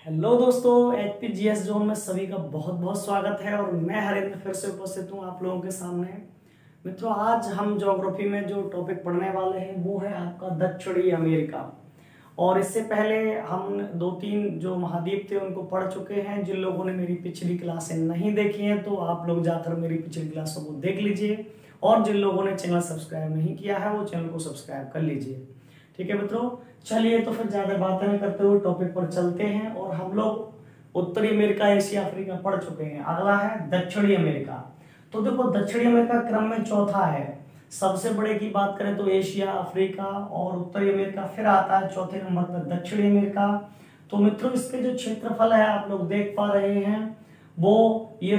Hello दोस्तों, एचपीजीएस zone में सभी का बहुत बहुत स्वागत है और मैं हरेंद्र फिर से उपस्थित हूँ आप लोगों के सामने। मित्रों, आज हम ज्योग्राफी में जो टॉपिक पढ़ने वाले हैं वो है आपका दक्षिणी अमेरिका। और इससे पहले हम दो तीन जो महाद्वीप थे उनको पढ़ चुके हैं। जिन लोगों ने मेरी पिछली क्लासें नहीं देखी हैं तो आप लोग जाकर मेरी पिछली क्लासों को देख लीजिए, और जिन लोगों ने चैनल सब्सक्राइब नहीं किया है वो चैनल को सब्सक्राइब कर लीजिए। ठीक है मित्रों, चलिए तो फिर ज्यादा बातें न करते हुए टॉपिक पर चलते हैं। और हम लोग उत्तरी अमेरिका, एशिया, अफ्रीका पढ़ चुके हैं। अगला है दक्षिणी अमेरिका। तो देखो, दक्षिणी अमेरिका क्रम में चौथा है। सबसे बड़े की बात करें तो एशिया, अफ्रीका और उत्तरी अमेरिका, फिर आता है चौथे नंबर पर दक्षिणी अमेरिका। तो मित्रों, इसके जो क्षेत्रफल है आप लोग देख पा रहे हैं, वो ये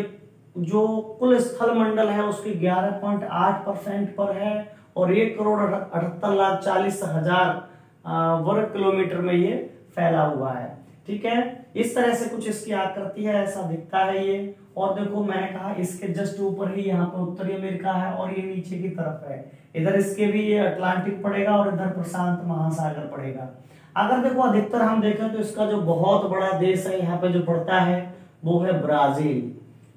जो कुल स्थल मंडल है उसकी 11.8% पर है और 1,78,40,000 वर्ग किलोमीटर में ये फैला हुआ है। ठीक है, इस तरह से कुछ इसकी आकृति है, ऐसा दिखता है ये। और देखो, मैंने कहा इसके जस्ट ऊपर ही यहाँ पर उत्तरी अमेरिका है और ये नीचे की तरफ है। इधर इसके भी ये अटलांटिक पड़ेगा और इधर प्रशांत महासागर पड़ेगा। अगर देखो अधिकतर हम देखें तो इसका जो बहुत बड़ा देश है यहाँ पे जो पड़ता है वो है ब्राजील।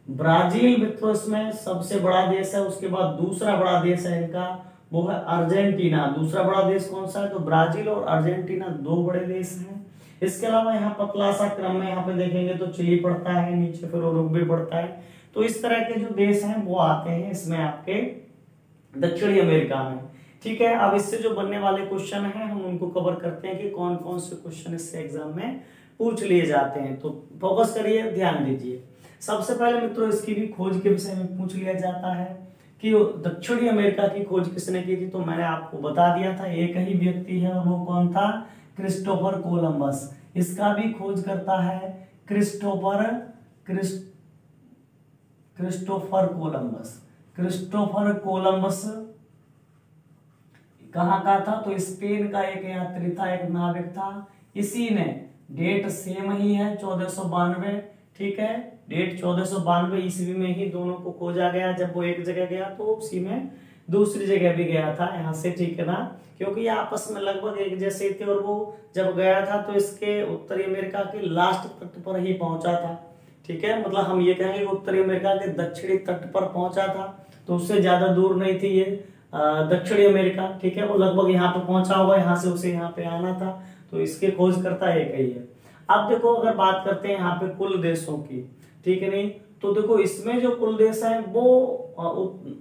ब्राजील मित्रों इसमें सबसे बड़ा देश है। उसके बाद दूसरा बड़ा देश है इनका, वो है अर्जेंटीना। दूसरा बड़ा देश कौन सा है? तो ब्राजील और अर्जेंटीना दो बड़े देश हैं। इसके अलावा यहाँ पतला सा क्रम में यहाँ पे देखेंगे तो चिली पड़ता है, नीचे फिर उरुग्वे पड़ता है। तो इस तरह के जो देश हैं वो आते हैं इसमें आपके दक्षिणी अमेरिका में। ठीक है, अब इससे जो बनने वाले क्वेश्चन हैं हम उनको कवर करते हैं कि कौन कौन से क्वेश्चन इससे एग्जाम में पूछ लिए जाते हैं। तो फोकस करिए, ध्यान दीजिए। सबसे पहले मित्रों इसकी भी खोज के विषय में पूछ लिया जाता है कि दक्षिणी अमेरिका की खोज किसने की थी। तो मैंने आपको बता दिया था, एक ही व्यक्ति है और वो कौन था? Christopher Columbus. इसका भी खोज करता है क्रिस्टोफर कोलंबस। क्रिस्टोफर कोलंबस कहाँ का था? तो स्पेन का एक यात्री था, एक नाविक था। इसी ने, डेट सेम ही है 1492। ठीक है, डेट 1492 ईस्वी में ही दोनों को खोजा गया। जब वो एक जगह गया तो उसी में दूसरी जगह भी गया था यहाँ से। ठीक है ना, क्योंकि ये आपस में लगभग एक जैसे थे। और वो जब गया था तो इसके उत्तरी अमेरिका के लास्ट तट पर ही पहुंचा था। ठीक है, मतलब हम ये कहेंगे उत्तरी अमेरिका के दक्षिणी तट पर पहुंचा था, तो उससे ज्यादा दूर नहीं थी ये दक्षिणी अमेरिका। ठीक है, वो लगभग यहाँ पे पहुंचा होगा, यहाँ से उसे यहाँ पे आना था। तो इसके खोजकर्ता एक ही है। अब देखो, अगर बात करते हैं यहाँ पे कुल देशों की, ठीक है नहीं, तो देखो इसमें जो कुल देश है वो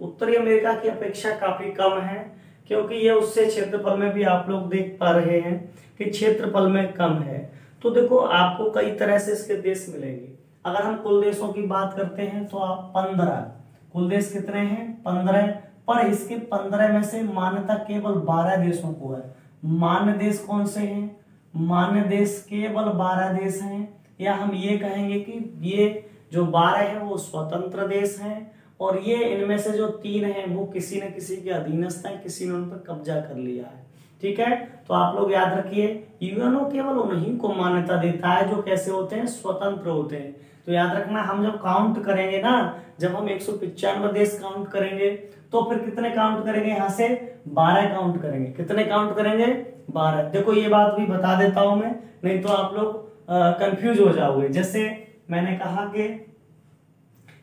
उत्तरी अमेरिका की अपेक्षा काफी कम है, क्योंकि ये उससे क्षेत्रफल में भी आप लोग देख पा रहे हैं कि क्षेत्रफल में कम है। तो देखो आपको कई तरह से इसके देश मिलेंगे। अगर हम कुल देशों की बात करते हैं तो आप 15 कुल देश कितने हैं? 15। पर इसके 15 में से मान्यता केवल 12 देशों को है। मान्य देश कौन से हैं? मान्य देश केवल 12 देश हैं, या हम ये कहेंगे कि ये जो 12 है वो स्वतंत्र देश हैं, और ये इनमें से जो 3 हैं वो किसी न किसी के अधीनस्थ हैं, किसी ने उन पर कब्जा कर लिया है। ठीक है, तो आप लोग याद रखिए, यूएनओ केवल उन्हीं को मान्यता देता है जो कैसे होते हैं? स्वतंत्र होते हैं। तो याद रखना, हम जब काउंट करेंगे ना, जब हम 195 देश काउंट करेंगे तो फिर कितने काउंट करेंगे? यहाँ से 12 काउंट करेंगे। कितने काउंट करेंगे? 12। देखो ये बात भी बता देता हूं मैं, नहीं तो आप लोग कंफ्यूज हो जाओगे। जैसे मैंने कहा कि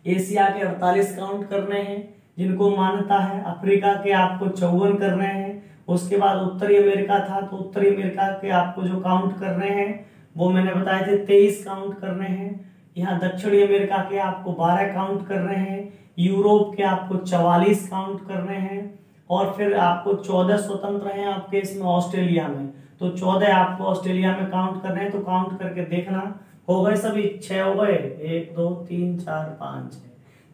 एशिया के 48 काउंट करने हैं जिनको मान्यता है, अफ्रीका के आपको 54 करने हैं। उसके बाद उत्तरी अमेरिका था तो उत्तरी अमेरिका के आपको जो काउंट करने हैं वो मैंने बताए थे 23 काउंट करने हैं। यहाँ दक्षिणी अमेरिका के आपको 12 काउंट करने हैं। यूरोप के आपको 44 काउंट करने हैं। और फिर आपको 14 स्वतंत्र हैं आपके इसमें ऑस्ट्रेलिया में, तो 14 आपको ऑस्ट्रेलिया में काउंट करने हैं। तो काउंट करके देखना, हो गए सभी? 6 हो गए, 1 2 3 4 5 6।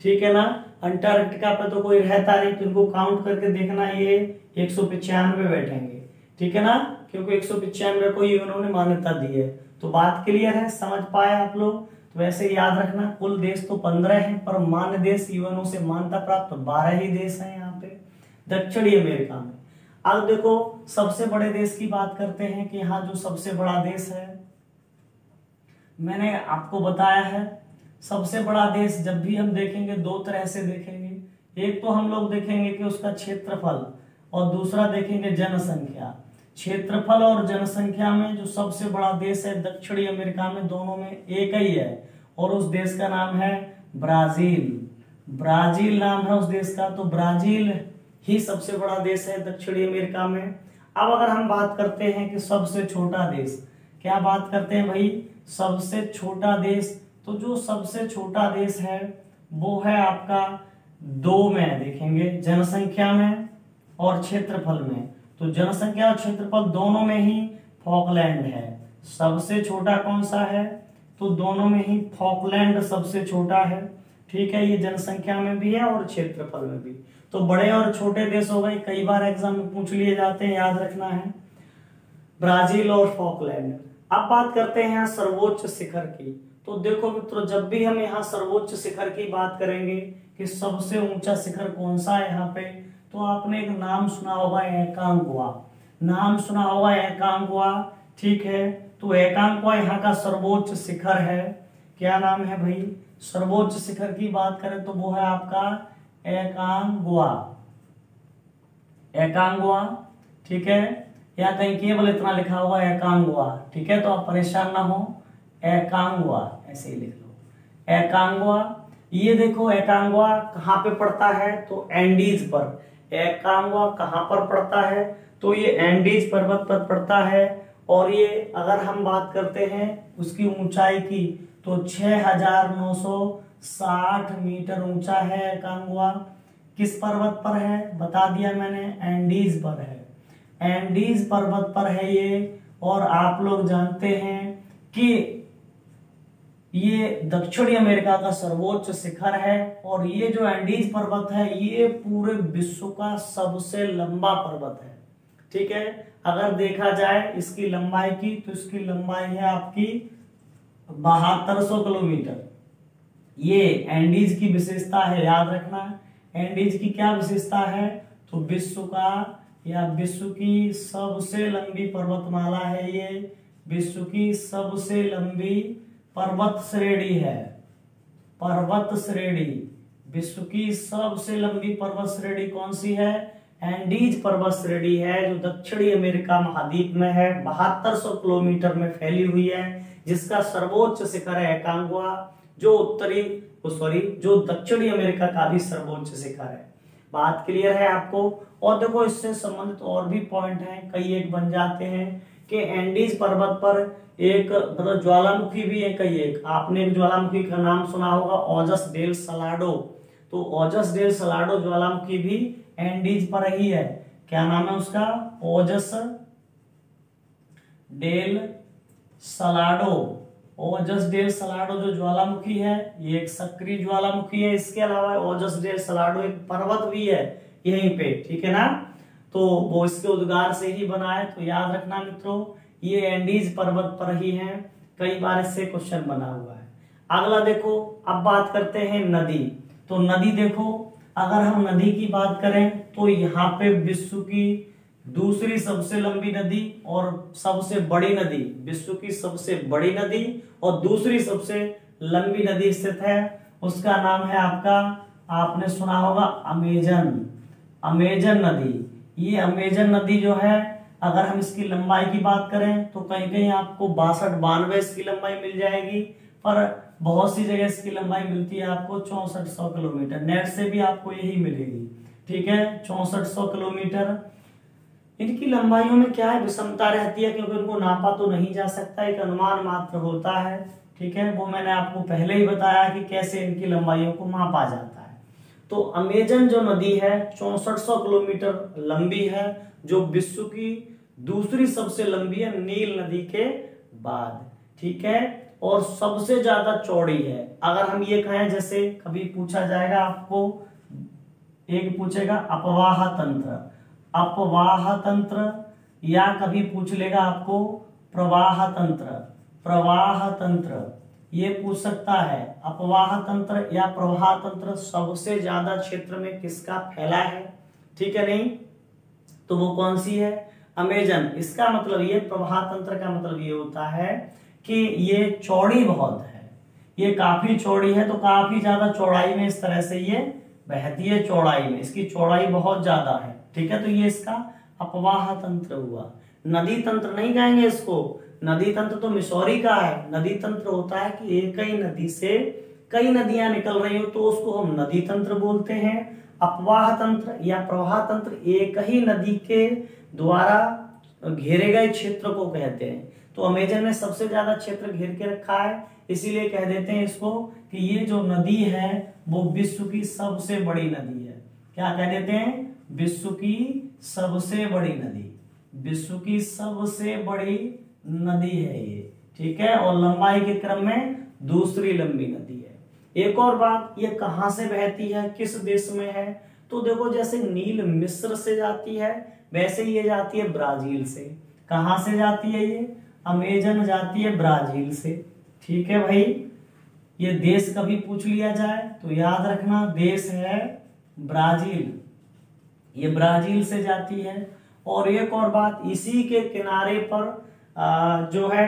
ठीक है ना। अंटार्कटिका पे तो कोई रहता नहीं, तो इनको काउंट करके देखना, ये 195 बैठेंगे। ठीक है ना, क्योंकि 195 को उन्होंने मान्यता दी है। तो बात क्लियर है, समझ पाए आप लोग? तो वैसे याद रखना, कुल देश तो 15 हैं, पर मान्य देश यूएनओ से मान्यता प्राप्त 12 ही देश हैं यहाँ पे दक्षिणी अमेरिका में। अब देखो, सबसे बड़े देश की बात करते हैं कि यहाँ जो सबसे बड़ा देश है, मैंने आपको बताया है, सबसे बड़ा देश जब भी हम देखेंगे दो तरह से देखेंगे। एक तो हम लोग देखेंगे कि उसका क्षेत्रफल, और दूसरा देखेंगे जनसंख्या। क्षेत्रफल और जनसंख्या में जो सबसे बड़ा देश है दक्षिणी अमेरिका में, दोनों में एक ही है और उस देश का नाम है ब्राजील। ब्राजील नाम है उस देश का, तो ब्राजील ही सबसे बड़ा देश है दक्षिणी अमेरिका में। अब अगर हम बात करते हैं कि सबसे छोटा देश, क्या बात करते हैं भाई, सबसे छोटा देश, तो जो सबसे छोटा देश है वो है आपका दो में देखेंगे, जनसंख्या में और क्षेत्रफल में। तो जनसंख्या और क्षेत्रफल दोनों में ही फॉकलैंड है। सबसे छोटा कौन सा है, तो दोनों में ही फॉकलैंड सबसे छोटा है। ठीक है, ये जनसंख्या में भी है और क्षेत्रफल में भी। तो बड़े और छोटे देश हो गए, कई बार एग्जाम में पूछ लिए जाते हैं, याद रखना है, ब्राजील और फॉकलैंड। अब बात करते हैं यहाँ सर्वोच्च शिखर की। तो देखो मित्रों, जब भी हम यहाँ सर्वोच्च शिखर की बात करेंगे कि सबसे ऊंचा शिखर कौन सा है यहाँ पे, तो आपने एक नाम सुना होगा एकांगुआ, नाम सुना होगा एकांगुआ। ठीक है, तो एकांगुआ यहाँ का सर्वोच्च शिखर है। क्या नाम है भाई, सर्वोच्च शिखर की बात करें तो वो है आपका एकांगुआ, एकांगुआ। ठीक है, या कहीं केवल इतना लिखा होगा एकांगुआ। ठीक है, तो आप परेशान ना हो, एकांगुआ ऐसे ही लिख लो, एकांगुआ। ये देखो एकांगुआ कहाँ पे पड़ता है, तो एंडीज पर। एकांगुआ कहाँ पर पड़ता है, तो ये एंडीज पर्वत पर पड़ता है। और ये अगर हम बात करते हैं उसकी ऊंचाई की, तो 6960 मीटर ऊंचा है एकांगुआ। किस पर्वत पर है, बता दिया मैंने, एंडीज पर है, एंडीज पर्वत पर है ये। और आप लोग जानते हैं कि ये दक्षिणी अमेरिका का सर्वोच्च शिखर है। और ये जो एंडीज पर्वत है ये पूरे विश्व का सबसे लंबा पर्वत है। ठीक है, अगर देखा जाए इसकी लंबाई की, तो इसकी लंबाई है आपकी 7200 किलोमीटर। ये एंडीज की विशेषता है, याद रखना। एंडीज की क्या विशेषता है, तो विश्व का या विश्व की सबसे लंबी पर्वतमाला है ये, विश्व की सबसे लंबी पर्वत श्रेणी है, पर्वत श्रेणी। विश्व की सबसे लंबी पर्वत श्रेणी कौन सी है, एंडीज पर्वत श्रेणी है, जो दक्षिणी अमेरिका महाद्वीप में है, 7200 किलोमीटर में फैली हुई है, जिसका सर्वोच्च शिखर है एकांगुआ, जो दक्षिणी अमेरिका का भी सर्वोच्च शिखर है। बात क्लियर है आपको। और देखो इससे संबंधित और भी पॉइंट हैं, कई एक बन जाते हैं कि एंडीज पर्वत पर एक मतलब ज्वालामुखी भी है, कई एक। आपने एक ज्वालामुखी का नाम सुना होगा, ओजस डेल सलाडो। तो ओजस डेल सलाडो ज्वालामुखी भी एंडीज पर ही है। क्या नाम है उसका, ओजस डेल सलाडो। ओजस डेल सलाडो जो ज्वालामुखी है ये एक सक्रिय ज्वालामुखी है। इसके अलावा ओजस डेल सलाडो एक पर्वत भी है यहीं पे। ठीक है ना, तो वो इसके उद्गार से ही बना है। तो याद रखना मित्रों, ये एंडीज पर्वत पर ही है। कई बार इससे क्वेश्चन बना हुआ है। अगला देखो, अब बात करते हैं नदी। तो नदी देखो, अगर हम नदी की बात करें तो यहाँ पे विश्व की दूसरी सबसे लंबी नदी और सबसे बड़ी नदी, विश्व की सबसे बड़ी नदी और दूसरी सबसे लंबी नदी स्थित है। उसका नाम है आपका, आपने सुना होगा अमेजन, अमेजन नदी। ये अमेजन नदी जो है, अगर हम इसकी लंबाई की बात करें तो कहीं कहीं आपको 62-92 इसकी लंबाई मिल जाएगी, पर बहुत सी जगह इसकी लंबाई मिलती है आपको 6400 किलोमीटर। नेट से भी आपको यही मिलेगी। ठीक है, 6400 किलोमीटर। इनकी लंबाइयों में क्या है, विषमता रहती है, क्योंकि उनको नापा तो नहीं जा सकता, एक अनुमान मात्र होता है। ठीक है, वो मैंने आपको पहले ही बताया कि कैसे इनकी लंबाइयों को मापा जाता है। तो अमेजन जो नदी है 6400 किलोमीटर लंबी है, जो विश्व की दूसरी सबसे लंबी है नील नदी के बाद। ठीक है, और सबसे ज्यादा चौड़ी है। अगर हम ये कहें, जैसे कभी पूछा जाएगा आपको, एक पूछेगा अपवाह तंत्र, अपवाह तंत्र, या कभी पूछ लेगा आपको प्रवाह तंत्र, प्रवाह तंत्र, ये पूछ सकता है। अपवाह तंत्र या प्रवाह तंत्र सबसे ज्यादा क्षेत्र में किसका फैला है, ठीक है नहीं, तो वो कौन सी है, अमेजन। इसका मतलब ये, प्रवाह तंत्र का मतलब ये होता है कि ये चौड़ी बहुत है, ये काफी चौड़ी है, तो काफी ज्यादा चौड़ाई में इस तरह से ये बहती है, चौड़ाई में इसकी चौड़ाई बहुत ज्यादा है। ठीक है, तो ये इसका अपवाह तंत्र हुआ। नदी तंत्र नहीं कहेंगे इसको। नदी तंत्र तो मिसौरी का है। नदी तंत्र होता है कि एक ही नदी से कई नदियां निकल रही हो तो उसको हम नदी तंत्र बोलते हैं। अपवाह तंत्र या प्रवाह तंत्र एक ही नदी के द्वारा घेरे गए क्षेत्र को कहते हैं। तो अमेजन ने सबसे ज्यादा क्षेत्र घेर के रखा है, इसीलिए कह देते हैं इसको कि ये जो नदी है वो विश्व की सबसे बड़ी नदी है। क्या कह देते हैं? विश्व की सबसे बड़ी नदी। विश्व की सबसे बड़ी नदी है ये, ठीक है। और लंबाई के क्रम में दूसरी लंबी नदी है। एक और बात, ये कहां से बहती है, किस देश में है? तो देखो, जैसे नील मिस्र से जाती है वैसे ये जाती है ब्राजील से। कहां से जाती है ये? अमेजन जाती है ब्राजील से, ठीक है भाई। ये देश कभी पूछ लिया जाए तो याद रखना, देश है ब्राजील। ये ब्राजील से जाती है। और एक और बात, इसी के किनारे पर जो है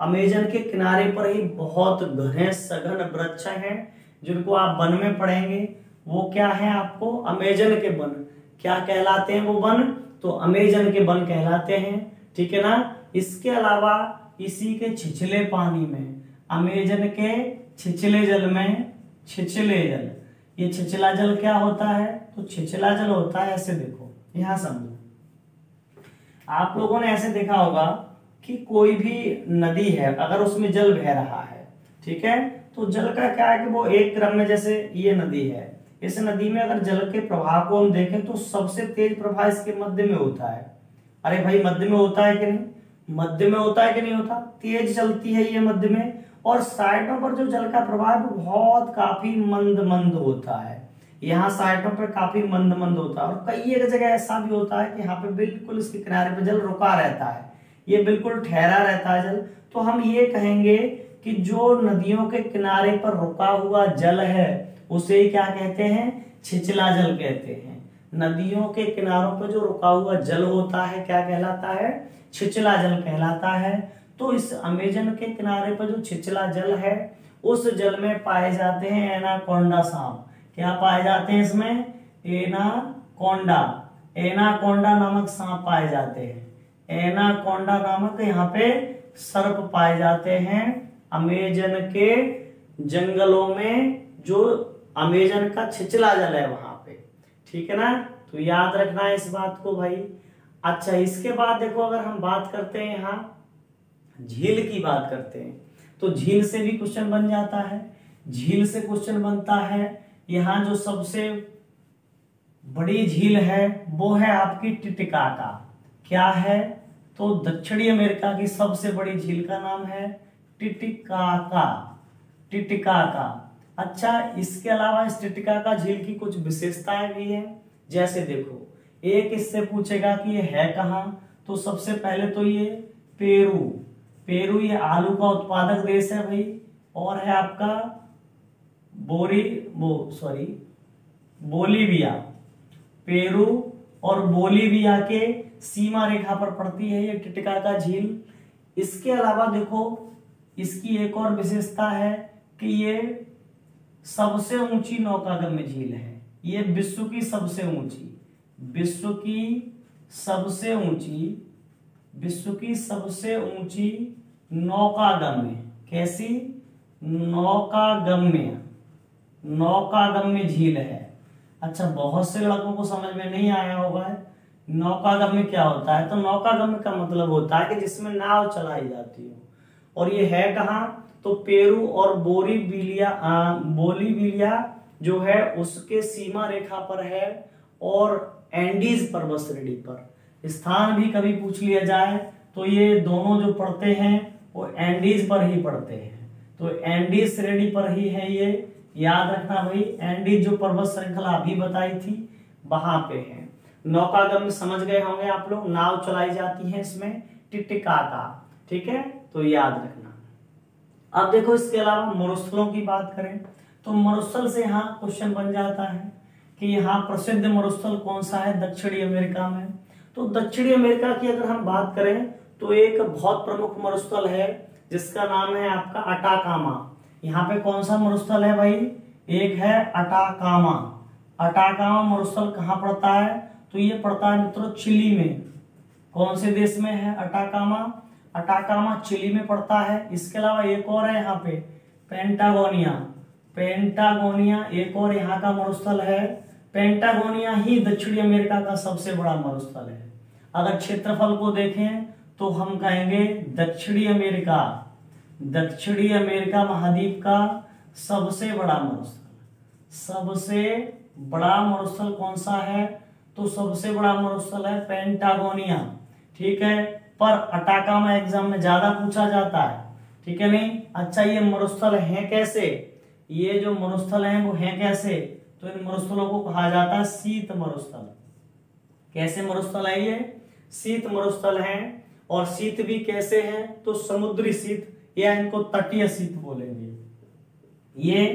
अमेजन के किनारे पर ही बहुत घने सघन वृक्ष हैं जिनको आप वन में पढ़ेंगे। वो क्या है आपको? अमेजन के वन। क्या कहलाते हैं वो वन? तो अमेजन के वन कहलाते हैं, ठीक है ना। इसके अलावा इसी के छिछले पानी में, अमेजन के छिछले जल में, छिछले जल, ये छिछला जल क्या होता है? तो छिछला जल होता है, ऐसे देखो, यहां समझो। आप लोगों ने ऐसे देखा होगा कि कोई भी नदी है, अगर उसमें जल बह रहा है, ठीक है, तो जल का क्या है कि वो एक क्रम में, जैसे ये नदी है, इस नदी में अगर जल के प्रवाह को हम देखें तो सबसे तेज प्रवाह इसके मध्य में होता है। अरे भाई, मध्य में होता है कि नहीं? मध्य में होता है कि नहीं होता? तेज चलती है ये मध्य में। और साइडों पर जो जल का प्रवाह है वो बहुत काफी मंद मंद होता है। यहाँ साइडों पर काफी मंद मंद होता है। और कई एक जगह ऐसा भी होता है कि यहाँ पे बिल्कुल इसके किनारे पे जल रुका रहता है, ये बिल्कुल ठहरा रहता है जल। तो हम ये कहेंगे कि जो नदियों के किनारे पर रुका हुआ जल है उसे क्या कहते हैं? छिछला जल कहते हैं। नदियों के किनारों पर जो रुका हुआ जल होता है क्या कहलाता है? छिछला जल कहलाता है। तो इस अमेजन के किनारे पर जो छिछला जल है उस जल में पाए जाते हैं एनाकोंडा सांप। क्या पाए जाते हैं इसमें? एनाकोंडा। एनाकोंडा नामक सांप पाए जाते हैं। एनाकोंडा नामक यहाँ पे सर्प पाए जाते हैं अमेजन के जंगलों में, जो अमेजन का छिछला जल है वहां पे, ठीक है ना। तो याद रखना है इस बात को भाई। अच्छा, इसके बाद देखो, अगर हम बात करते हैं यहाँ झील की बात करते हैं तो झील से भी क्वेश्चन बन जाता है। झील से क्वेश्चन बनता है, यहाँ जो सबसे बड़ी झील है वो है आपकी टिटिकाका। क्या है? तो दक्षिणी अमेरिका की सबसे बड़ी झील का नाम है टिटिकाका। टिटिकाका। अच्छा, इसके अलावा इस टिटिकाका झील की कुछ विशेषताएं भी है। जैसे देखो, एक इससे पूछेगा कि ये है कहाँ, तो सबसे पहले तो ये पेरू। पेरू ये आलू का उत्पादक देश है भाई। और है आपका बोलीविया। पेरू और बोलीविया के सीमा रेखा पर पड़ती है ये टिटिकाका झील। इसके अलावा देखो, इसकी एक और विशेषता है कि ये सबसे ऊंची नौकागम्य झील है। ये विश्व की सबसे ऊंची, विश्व की सबसे ऊंची नौकागम्य, कैसी? नौकागम्य झील है। अच्छा, बहुत से लड़कों को समझ में नहीं आया होगा नौकागम्य क्या होता है। तो नौकागम्य का मतलब होता है कि जिसमें नाव चलाई जाती हो। और ये है कहाँ? तो पेरू और बोलीविया जो है उसके सीमा रेखा पर है, और एंडीज पर्वत श्रेणी पर। स्थान भी कभी पूछ लिया जाए तो ये दोनों जो पड़ते हैं वो एंडीज पर ही पड़ते हैं। तो एंडीज श्रेणी पर ही है ये, याद रखना भाई। एंडीज जो पर्वत श्रृंखला अभी बताई थी वहां पे है। नौकागम्य समझ गए होंगे आप लोग, नाव चलाई जाती है इसमें, टिटिकाका, ठीक है, तो याद रखना। अब देखो, इसके अलावा मरुस्थलों की बात करें तो मरुस्थल से यहाँ क्वेश्चन बन जाता है कि यहाँ प्रसिद्ध मरुस्थल कौन सा है दक्षिणी अमेरिका में। तो दक्षिणी अमेरिका की अगर हम बात करें तो एक बहुत प्रमुख मरुस्थल है जिसका नाम है आपका अटाकामा। यहाँ पे कौन सा मरुस्थल है भाई? एक है अटाकामा। अटाकामा मरुस्थल कहाँ पड़ता है? तो ये पड़ता है मित्रों चिली में। कौन से देश में है अटाकामा? अटाकामा चिली में पड़ता है। इसके अलावा एक और है यहाँ पे पेंटागोनिया। पेंटागोनिया एक और यहाँ का मरुस्थल है। पेंटागोनिया ही दक्षिणी अमेरिका का सबसे बड़ा मरुस्थल है। अगर क्षेत्रफल को देखें तो हम कहेंगे दक्षिणी अमेरिका महाद्वीप का सबसे बड़ा मरुस्थल। सबसे बड़ा मरुस्थल कौन सा है? तो सबसे बड़ा मरुस्थल है पेंटागोनिया। ठीक है, पर अटाकामा एग्जाम में ज्यादा पूछा जाता है। ठीक है नहीं? अच्छा, ये मरुस्थल हैं कैसे? ये जो मरुस्थल हैं वो हैं कैसे? तो इन मरुस्थलों को कहा जाता है शीत मरुस्थल। कैसे मरुस्थल है ये? शीत मरुस्थल हैं। और शीत भी कैसे हैं? तो समुद्री शीत या इनको तटीय शीत बोलेंगे। ये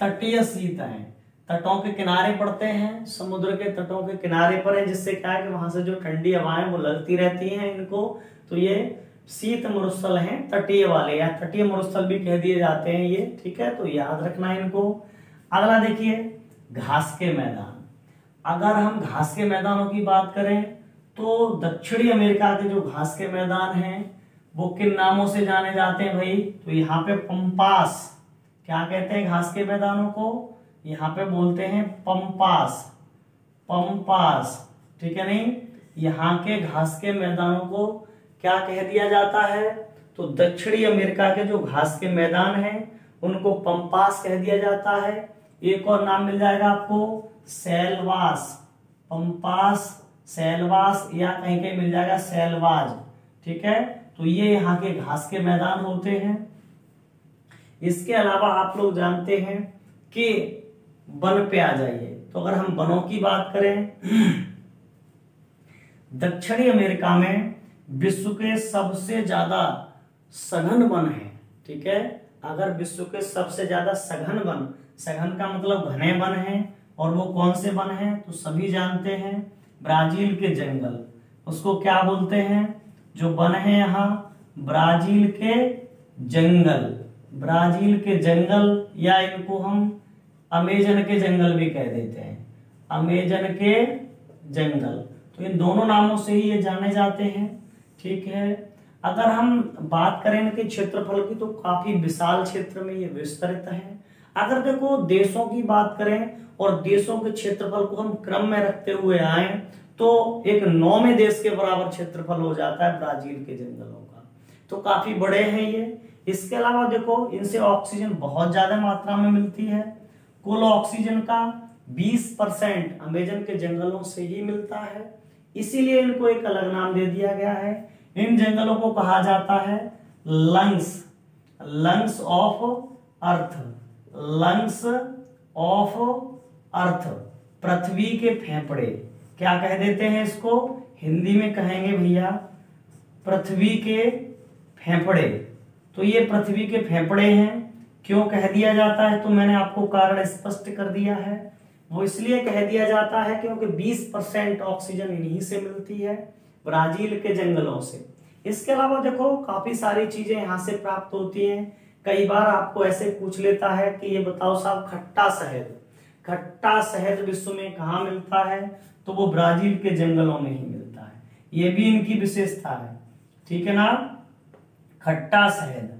तटीय शीत हैं, तटों के किनारे पड़ते हैं, समुद्र के तटों के किनारे पर है, जिससे क्या है कि वहां से जो ठंडी हवाएं वो लगती रहती हैं इनको। तो ये शीत मरुस्थल हैं, तटीय वाले, या तटीय मरुस्थल भी कह दिए जाते हैं ये। ठीक है, तो याद रखना इनको। अगला देखिए घास के मैदान। अगर हम घास के मैदानों की बात करें तो दक्षिणी अमेरिका के जो घास के मैदान हैं वो किन नामों से जाने जाते हैं भाई? तो यहाँ पे पंपास। क्या कहते हैं घास के मैदानों को? यहाँ पे बोलते हैं पंपास। पंपास, ठीक है नहीं? यहाँ के घास के मैदानों को क्या कह दिया जाता है? तो दक्षिणी अमेरिका के जो घास के मैदान हैं उनको पंपास कह दिया जाता है। एक और नाम मिल जाएगा आपको सैलवास। पंपास, सैलवास, या कहीं कहीं मिल जाएगा सैलवाज। ठीक है, तो ये यहाँ के घास के मैदान होते हैं। इसके अलावा आप लोग जानते हैं कि वन पे आ जाइए। तो अगर हम वनों की बात करें दक्षिणी अमेरिका में विश्व के सबसे ज्यादा सघन वन है। ठीक है, अगर विश्व के सबसे ज्यादा सघन वन, सघन का मतलब घने वन है, और वो कौन से वन हैं? तो सभी जानते हैं ब्राजील के जंगल। उसको क्या बोलते हैं? जो वन है यहाँ ब्राजील के जंगल। ब्राजील के जंगल, या इनको हम अमेजन के जंगल भी कह देते हैं। अमेजन के जंगल, तो इन दोनों नामों से ही ये जाने जाते हैं। ठीक है, अगर हम बात करें इनके क्षेत्रफल की तो काफी विशाल क्षेत्र में ये विस्तृत है। अगर देखो देशों की बात करें और देशों के क्षेत्रफल को हम क्रम में रखते हुए आए तो एक 9वें देश के बराबर क्षेत्रफल हो जाता है ब्राजील के जंगलों का। तो काफी बड़े हैं ये। इसके अलावा देखो इनसे ऑक्सीजन बहुत ज्यादा मात्रा में मिलती है। कुल ऑक्सीजन का 20% अमेजन के जंगलों से ही मिलता है, इसीलिए इनको एक अलग नाम दे दिया गया है। इन जंगलों को कहा जाता है lungs of earth. Lungs of earth, पृथ्वी के फेफड़े। क्या कह देते हैं इसको? हिंदी में कहेंगे भैया पृथ्वी के फेफड़े। तो ये पृथ्वी के फेफड़े हैं। क्यों कह दिया जाता है? तो मैंने आपको कारण स्पष्ट कर दिया है। वो इसलिए कह दिया जाता है क्योंकि 20% ऑक्सीजन इन्हीं से मिलती है, ब्राजील के जंगलों से। इसके अलावा देखो काफी सारी चीजें यहाँ से प्राप्त होती हैं। कई बार आपको ऐसे पूछ लेता है कि ये बताओ साहब खट्टा शहद, खट्टा शहद विश्व में कहाँ मिलता है? तो वो ब्राजील के जंगलों में ही मिलता है। ये भी इनकी विशेषता है। ठीक है ना? खट्टा शहद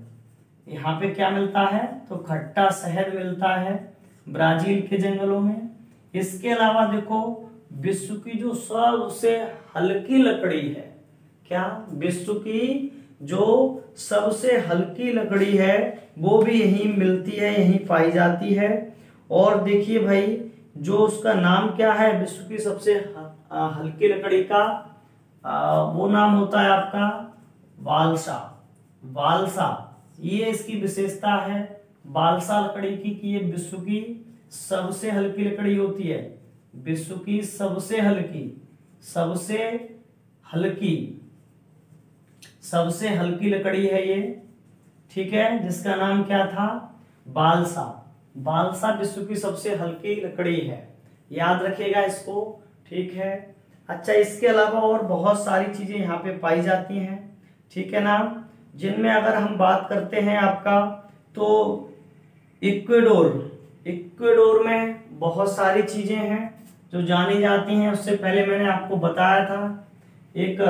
यहाँ पे क्या मिलता है? तो खट्टा शहद मिलता है ब्राजील के जंगलों में। इसके अलावा देखो विश्व की जो सबसे हल्की लकड़ी है, क्या? विश्व की जो सबसे हल्की लकड़ी है वो भी यहीं मिलती है, यहीं पाई जाती है। और देखिए भाई जो उसका नाम क्या है विश्व की सबसे हल्की लकड़ी का, वो नाम होता है आपका बालसा। बालसा, ये इसकी विशेषता है बालसा लकड़ी की कि ये विश्व की सबसे हल्की लकड़ी होती है। विश्व की सबसे हल्की लकड़ी है ये। ठीक है, जिसका नाम क्या था? बालसा। बालसा विश्व की सबसे हल्की लकड़ी है, याद रखिएगा इसको। ठीक है, अच्छा इसके अलावा और बहुत सारी चीजें यहाँ पे पाई जाती हैं। ठीक है ना? जिनमें अगर हम बात करते हैं आपका तो इक्वेडोर में बहुत सारी चीजें हैं जो जानी जाती हैं। उससे पहले मैंने आपको बताया था एक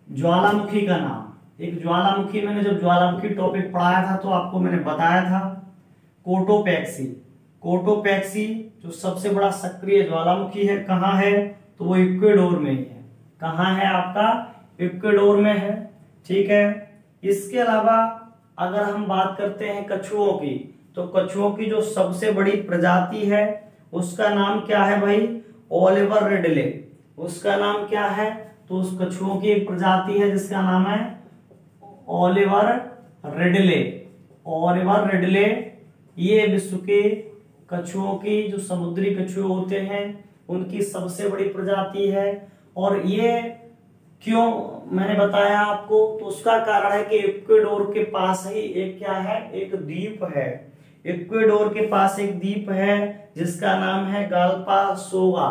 ज्वालामुखी का नाम। एक ज्वालामुखी, मैंने जब ज्वालामुखी टॉपिक पढ़ाया था तो आपको मैंने बताया था कोटोपैक्सी। कोटोपैक्सी जो सबसे बड़ा सक्रिय ज्वालामुखी है, कहाँ है, तो वो इक्वेडोर में ही है। कहाँ है आपका, इक्वेडोर में है, ठीक है। इसके अलावा अगर हम बात करते हैं कछुओं की, तो कछुओं की जो सबसे बड़ी प्रजाति है उसका नाम क्या है भाई, ओलिवर रिडले। उसका नाम क्या है, तो उस कछुओं की एक प्रजाति है जिसका नाम है ओलिवर रिडले। ओलिवर रिडले ये विश्व के कछुओं की, जो समुद्री कछुए होते हैं उनकी सबसे बड़ी प्रजाति है। और ये क्यों मैंने बताया आपको, तो उसका कारण है कि इक्वेडोर के पास ही एक क्या है, एक द्वीप है। इक्वेडोर के पास एक द्वीप है जिसका नाम है गालपासोगा।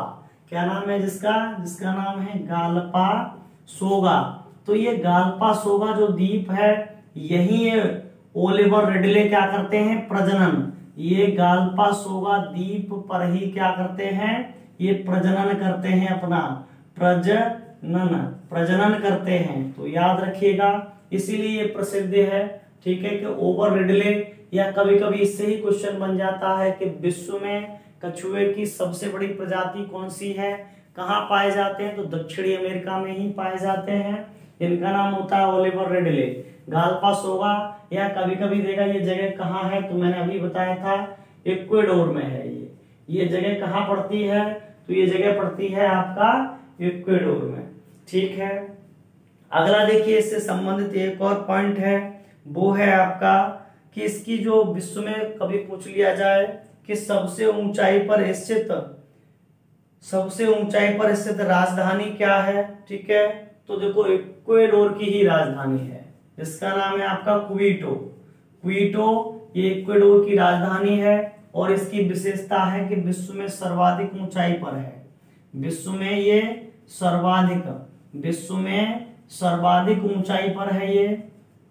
क्या नाम है जिसका नाम है गालपासोगा। तो ये गालपासोगा जो द्वीप है, यही ओलिवर रिडले क्या करते हैं, प्रजनन। ये गालपासोगा द्वीप पर ही क्या करते हैं, ये प्रजनन करते हैं, अपना प्रजनन करते हैं। तो याद रखिएगा, इसीलिए ये प्रसिद्ध है, ठीक है, कि ओलिवर रिडले। या कभी कभी इससे ही क्वेश्चन बन जाता है कि विश्व में कछुए की सबसे बड़ी प्रजाति कौन सी है, कहाँ पाए जाते हैं, तो दक्षिणी अमेरिका में ही पाए जाते हैं। इनका नाम होता है ओलिवर रिडले। गालपासोगा, या कभी कभी देगा ये जगह कहाँ है, तो मैंने अभी बताया था इक्वेडोर में है। ये जगह कहाँ पड़ती है, तो ये जगह पड़ती है आपका इक्वेडोर में, ठीक है। अगला देखिए, इससे संबंधित एक और पॉइंट है, वो है आपका कि इसकी जो विश्व में कभी पूछ लिया जाए कि सबसे ऊंचाई पर स्थित राजधानी क्या है, ठीक है, तो देखो इक्वेडोर की ही राजधानी है, जिसका नाम है आपका क्विटो। ये इक्वेडोर की राजधानी है और इसकी विशेषता है कि विश्व में सर्वाधिक ऊंचाई पर है। विश्व में सर्वाधिक ऊंचाई पर है ये,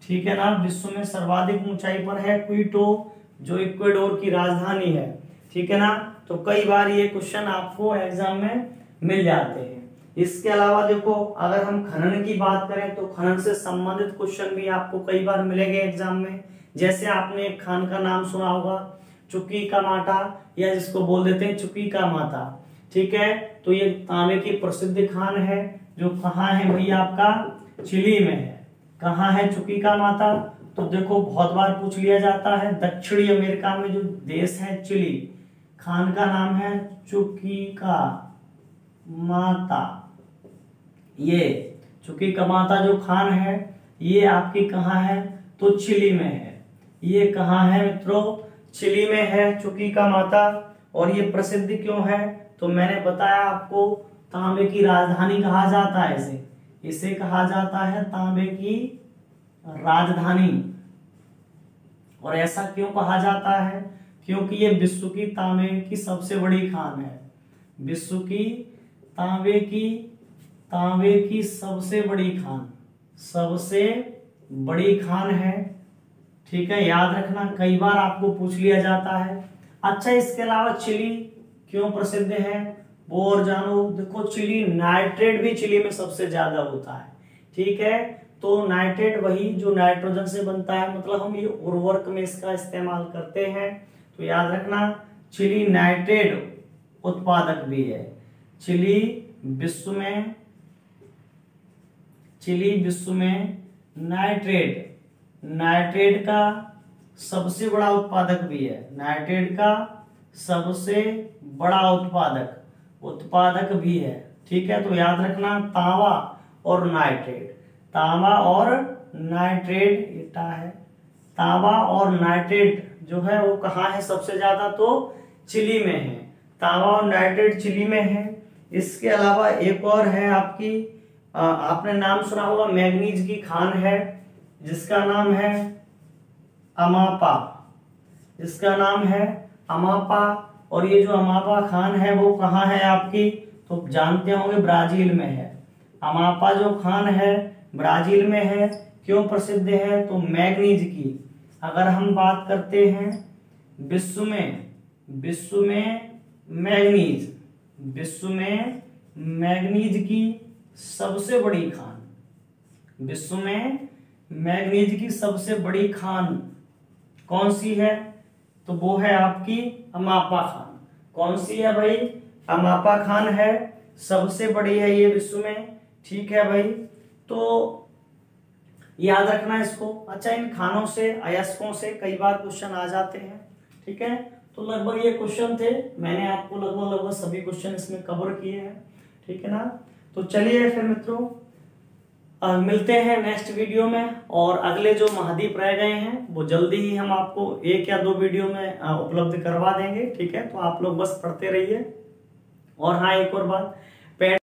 ठीक है ना, विश्व में सर्वाधिक ऊंचाई पर है क्विटो, जो इक्वेडोर की राजधानी है, ठीक है ना। तो कई बार ये क्वेश्चन आपको एग्जाम में मिल जाते हैं। इसके अलावा देखो, अगर हम खनन की बात करें तो खनन से संबंधित क्वेश्चन भी आपको कई बार मिलेंगे एग्जाम में। जैसे आपने एक खान का नाम सुना होगा, चुकीकामाटा, या जिसको बोल देते हैं चुकीकामाता, ठीक है। तो ये तांबे की प्रसिद्ध खान है, जो कहाँ है भैया, आपका चिली में है। कहाँ है चुकीकामाता, तो देखो बहुत बार पूछ लिया जाता है, दक्षिणी अमेरिका में जो देश है चिली, खान का नाम है चुकीकामाता। ये चुकीकामाता जो खान है, ये आपकी कहाँ है, तो चिली में है। ये कहाँ है मित्रों, चिली में है चुकीकामाता। और ये प्रसिद्ध क्यों है, तो मैंने बताया आपको, तांबे की राजधानी कहा जाता है इसे कहा जाता है तांबे की राजधानी। और ऐसा क्यों कहा जाता है, क्योंकि ये विश्व की तांबे की सबसे बड़ी खान है। विश्व की तांबे की सबसे बड़ी खान है, ठीक है, याद रखना, कई बार आपको पूछ लिया जाता है। अच्छा, इसके अलावा चिली क्यों प्रसिद्ध है वो और जानो। देखो, चिली नाइट्रेट भी चिली में सबसे ज्यादा होता है, ठीक है। तो नाइट्रेट वही जो नाइट्रोजन से बनता है, मतलब हम ये उर्वरक में इसका इस्तेमाल करते हैं। तो याद रखना, चिली नाइट्रेट उत्पादक भी है। चिली विश्व में नाइट्रेट का सबसे बड़ा उत्पादक भी है। नाइट्रेट का सबसे बड़ा उत्पादक भी है, ठीक है। तो याद रखना, तांबा और नाइट्रेट जो है वो कहाँ है सबसे ज्यादा, तो चिली में है। तांबा और नाइट्रेट चिली में है। इसके अलावा एक और है आपकी, आपने नाम सुना होगा, मैग्नीज की खान है, जिसका नाम है अमापा। और ये जो अमापा खान है वो कहाँ है आपकी, तो जानते होंगे ब्राजील में है। अमापा जो खान है ब्राजील में है। क्यों प्रसिद्ध है, तो मैग्नीज की, अगर हम बात करते हैं विश्व में मैग्नीज की सबसे बड़ी खान, विश्व में मैंगनीज की सबसे बड़ी खान कौन सी है? तो वो है आपकी अमापा खान। कौन सी है भाई? अमापा खान है, सबसे बड़ी है ये विश्व में। ठीक है भाई, तो याद रखना इसको। अच्छा, इन खानों से, अयस्कों से कई बार क्वेश्चन आ जाते हैं। ठीक है, तो लगभग ये क्वेश्चन थे, मैंने आपको लगभग सभी क्वेश्चन इसमें कवर किए हैं। ठीक है ना, तो चलिए फिर मित्रों मिलते हैं नेक्स्ट वीडियो में, और अगले जो महाद्वीप रह गए हैं वो जल्दी ही हम आपको 1 या 2 वीडियो में उपलब्ध करवा देंगे। ठीक है, तो आप लोग बस पढ़ते रहिए। और हाँ, एक और बात, पैट,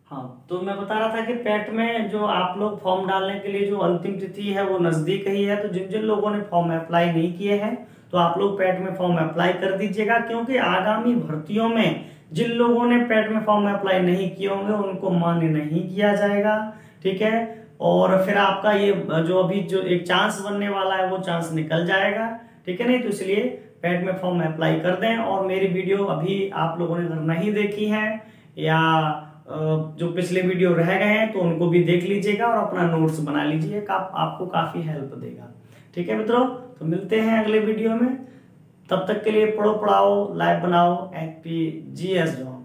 हाँ तो मैं बता रहा था कि पैट में जो आप लोग फॉर्म डालने के लिए जो अंतिम तिथि है वो नजदीक ही है। तो जिन जिन लोगों ने फॉर्म अप्लाई नहीं किए हैं तो आप लोग पैट में फॉर्म अप्लाई कर दीजिएगा, क्योंकि आगामी भर्तियों में जिन लोगों ने पैट में फॉर्म अप्लाई नहीं किए होंगे उनको मान्य नहीं किया जाएगा। ठीक है, और फिर आपका ये जो अभी जो एक चांस बनने वाला है वो चांस निकल जाएगा। ठीक है, नहीं तो इसलिए पैट में फॉर्म अप्लाई कर दें। और मेरी वीडियो अभी आप लोगों ने अगर नहीं देखी है या जो पिछले वीडियो रह गए हैं तो उनको भी देख लीजिएगा और अपना नोट्स बना लीजिए, आपको काफी हेल्प देगा। ठीक है मित्रों, तो मिलते हैं अगले वीडियो में। तब तक के लिए पढ़ो, पढ़ाओ, लाइव बनाओ, GS जाओ।